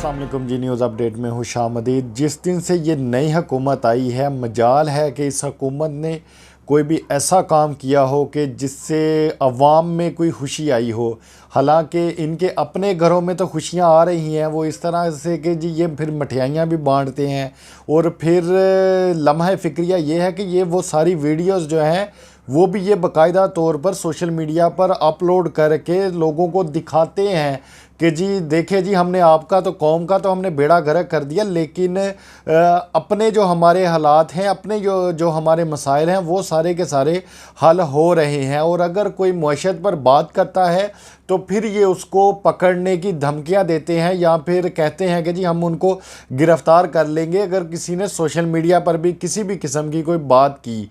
अस्सलाम वालेकुम जी। News update में खुशामदीद। जिस दिन से ये नई हुकूमत आई है, मजाल है कि इस हुकूमत ने कोई भी ऐसा काम किया हो कि जिससे अवाम में कोई खुशी आई हो। हालांकि इनके अपने घरों में तो खुशियां आ रही हैं, वो इस तरह से कि जी ये फिर मठियाइयाँ भी बांटते हैं और फिर लम्हा फ़िक्रिया ये है कि ये वो सारी वीडियोज़ जो हैं वो भी ये बाकायदा तौर पर सोशल मीडिया पर अपलोड करके लोगों को दिखाते हैं कि जी देखिए जी, हमने आपका तो कौम का तो हमने बेड़ा गर्क कर दिया, लेकिन अपने जो हमारे हालात हैं, अपने जो हमारे मसाइल हैं, वो सारे के सारे हल हो रहे हैं। और अगर कोई मईशत पर बात करता है तो फिर ये उसको पकड़ने की धमकियां देते हैं या फिर कहते हैं कि जी हम उनको गिरफ़्तार कर लेंगे अगर किसी ने सोशल मीडिया पर भी किसी भी किस्म की कोई बात की।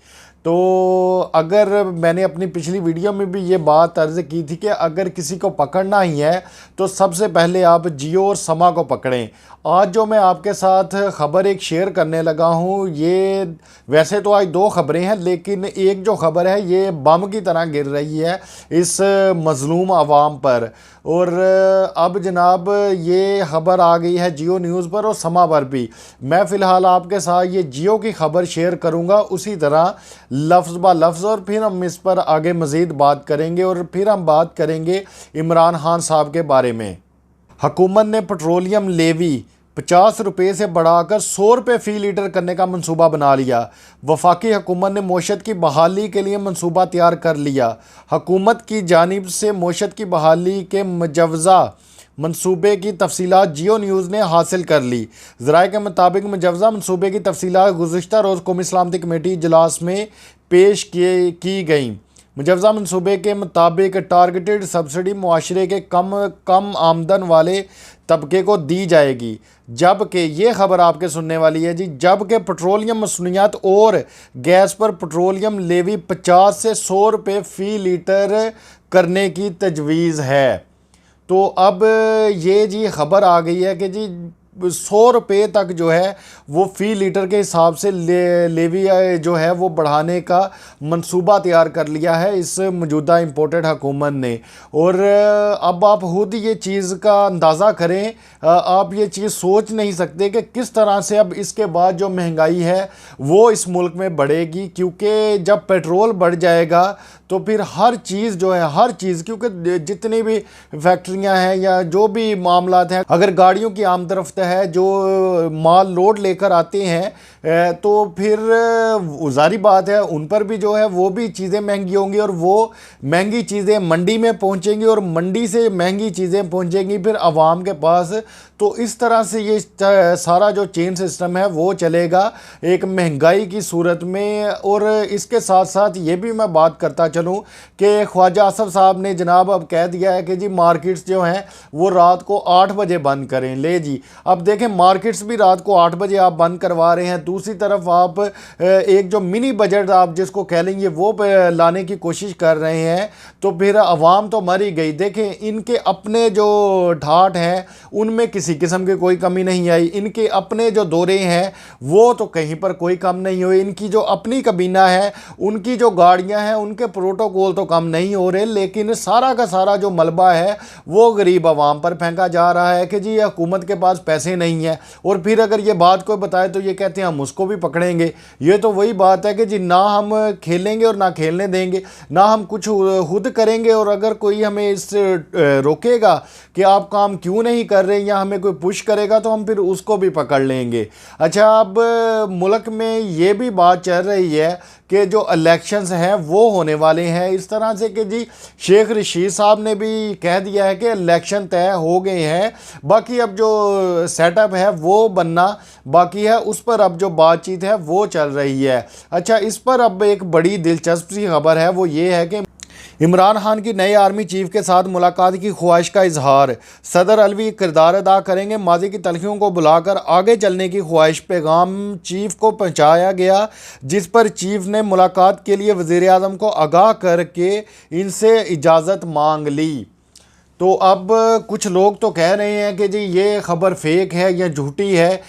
तो अगर मैंने अपनी पिछली वीडियो में भी ये बात अर्ज़ की थी कि अगर किसी को पकड़ना ही है तो सबसे पहले आप जियो और समा को पकड़ें। आज जो मैं आपके साथ ख़बर एक शेयर करने लगा हूँ, ये वैसे तो आज दो ख़बरें हैं, लेकिन एक जो ख़बर है ये बम की तरह गिर रही है इस मज़लूम आवाम पर। और अब जनाब ये ख़बर आ गई है जियो न्यूज़ पर और समा पर भी। मैं फ़िलहाल आपके साथ ये जियो की ख़बर शेयर करूँगा उसी तरह लफ्ज़ ब लफ्ज़, और फिर हम इस पर आगे मज़ीद बात करेंगे। और फिर हम बात करेंगे इमरान खान साहब के बारे में। हुकूमत ने पेट्रोलियम लेवी 50 रुपये से बढ़ाकर 100 रुपये फ़ी लीटर करने का मंसूबा बना लिया। वफाकी हुकूमत ने मईशत की बहाली के लिए मंसूबा तैयार कर लिया। हुकूमत की जानिब से मईशत की बहाली के मुजवज़ा मनसूबे की तफसीलात जियो न्यूज़ ने हासिल कर ली। ज़राए के मुताबिक मुजवज़ा मनसूबे की तफसीलात गुज़िश्ता रोज़ कौमी सलामती कमेटी इजलास में पेश की गई। मुजवज़ा मनसूबे के मुताबिक टारगेटेड सब्सिडी मुआशरे के कम आमदन वाले तबके को दी जाएगी, जबकि ये ख़बर आपके सुनने वाली है जी, जबकि पेट्रोलियम मसनूयात और गैस पर पेट्रोलियम लेवी 50 से 100 रुपये फ़ी लीटर करने की तजवीज़ है। तो अब ये जी ख़बर आ गई है कि जी 100 रुपये तक जो है वो फ़ी लीटर के हिसाब से लेवी जो है वो बढ़ाने का मंसूबा तैयार कर लिया है इस मौजूदा इम्पोर्टेड हुकूमत ने। और अब आप खुद ये चीज़ का अंदाज़ा करें, आप ये चीज़ सोच नहीं सकते कि किस तरह से अब इसके बाद जो महंगाई है वो इस मुल्क में बढ़ेगी, क्योंकि जब पेट्रोल बढ़ जाएगा तो फिर हर चीज़ जो है, हर चीज़, क्योंकि जितनी भी फैक्ट्रियां हैं या जो भी मामलात हैं, अगर गाड़ियों की आमदरफ्त है, जो माल लोड लेकर आते हैं, तो फिर जारी बात है उन पर भी जो है वो भी चीज़ें महंगी होंगी और वो महंगी चीज़ें मंडी में पहुंचेंगी और मंडी से महंगी चीज़ें पहुंचेंगी फिर आवाम के पास। तो इस तरह से ये सारा जो चेन सिस्टम है वो चलेगा एक महंगाई की सूरत में। और इसके साथ साथ ये भी मैं बात करता चलूँ कि ख्वाजा आसफ साहब ने जनाब अब कह दिया है कि जी मार्केट्स जो हैं वो रात को 8 बजे बंद करें। ले जी, अब देखें मार्केट्स भी रात को 8 बजे आप बंद करवा रहे हैं, दूसरी तरफ आप एक जो मिनी बजट आप जिसको कह लेंगे वो लाने की कोशिश कर रहे हैं, तो फिर आवाम तो मर ही गई। देखें इनके अपने जो ठाठ हैं उनमें किसी किस्म की कोई कमी नहीं आई, इनके अपने जो दौरे हैं वो तो कहीं पर कोई कम नहीं हुए, इनकी जो अपनी कबीना है, उनकी जो गाड़ियां हैं, उनके प्रोटोकॉल तो कम नहीं हो रहे, लेकिन सारा का सारा जो मलबा है वो गरीब आवाम पर फेंका जा रहा है कि जी हुकूमत के पास पैसे नहीं है। और फिर अगर ये बात कोई बताए तो ये कहते हैं हम उसको भी पकड़ेंगे। ये तो वही बात है कि जी ना हम खेलेंगे और ना खेलने देंगे, ना हम कुछ खुद करेंगे, और अगर कोई हमें इससे रोकेगा कि आप काम क्यों नहीं कर रहे या हमें कोई पुश करेगा तो हम फिर उसको भी पकड़ लेंगे। अच्छा, अब मुल्क में ये भी बात चल रही है कि जो इलेक्शंस हैं वो होने वाले हैं इस तरह से कि जी शेख रशीद साहब ने भी कह दिया है कि इलेक्शन तय हो गए हैं, बाकी अब जो सेटअप है वो बनना बाकी है, उस पर अब जो बातचीत है वो चल रही है। अच्छा, इस पर अब एक बड़ी दिलचस्प सी खबर है, वो ये है कि इमरान खान की नए आर्मी चीफ के साथ मुलाकात की ख्वाहिश का इजहार। सदर अलवी किरदार अदा करेंगे, माजी की तलखियों को बुलाकर आगे चलने की ख्वाहिश पैगाम चीफ को पहुंचाया गया, जिस पर चीफ ने मुलाकात के लिए वज़ीर आज़म को आगाह करके इनसे इजाज़त मांग ली। तो अब कुछ लोग तो कह रहे हैं कि जी ये ख़बर फेक है या झूठी है,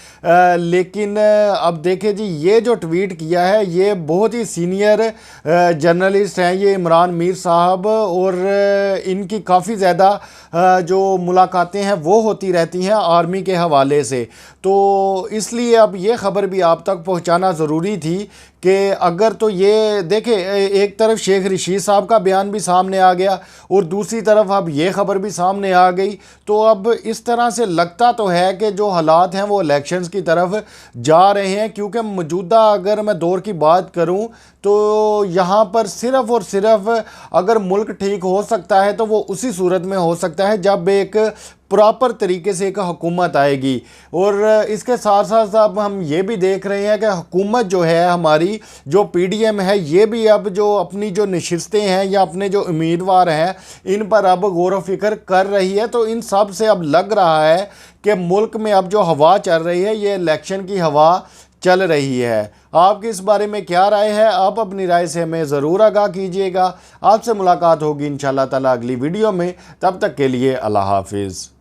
लेकिन अब देखें जी, ये जो ट्वीट किया है ये बहुत ही सीनियर जर्नलिस्ट हैं, ये इमरान मीर साहब, और इनकी काफ़ी ज़्यादा जो मुलाकातें हैं वो होती रहती हैं आर्मी के हवाले से। तो इसलिए अब ये ख़बर भी आप तक पहुंचाना ज़रूरी थी कि अगर तो ये देखें, एक तरफ शेख रशीद साहब का बयान भी सामने आ गया और दूसरी तरफ अब ये ख़बर भी सामने आ गई, तो अब इस तरह से लगता तो है कि जो हालात हैं वो इलेक्शंस की तरफ जा रहे हैं। क्योंकि मौजूदा अगर मैं दौर की बात करूं तो यहाँ पर सिर्फ़ और सिर्फ अगर मुल्क ठीक हो सकता है तो वो उसी सूरत में हो सकता है जब एक प्रॉपर तरीके से एक हुकूमत आएगी। और इसके साथ साथ अब हम ये भी देख रहे हैं कि हुकूमत जो है हमारी, जो पीडीएम है, ये भी अब जो अपनी जो नशिस्तें हैं या अपने जो उम्मीदवार हैं इन पर अब गौर व फिक्र कर रही है। तो इन सब से अब लग रहा है कि मुल्क में अब जो हवा चल रही है ये इलेक्शन की हवा चल रही है। आपकी इस बारे में क्या राय है? आप अपनी राय से हमें ज़रूर आगाह कीजिएगा। आपसे मुलाकात होगी इंशाअल्लाह ताला अगली वीडियो में। तब तक के लिए अल्लाह हाफिज़।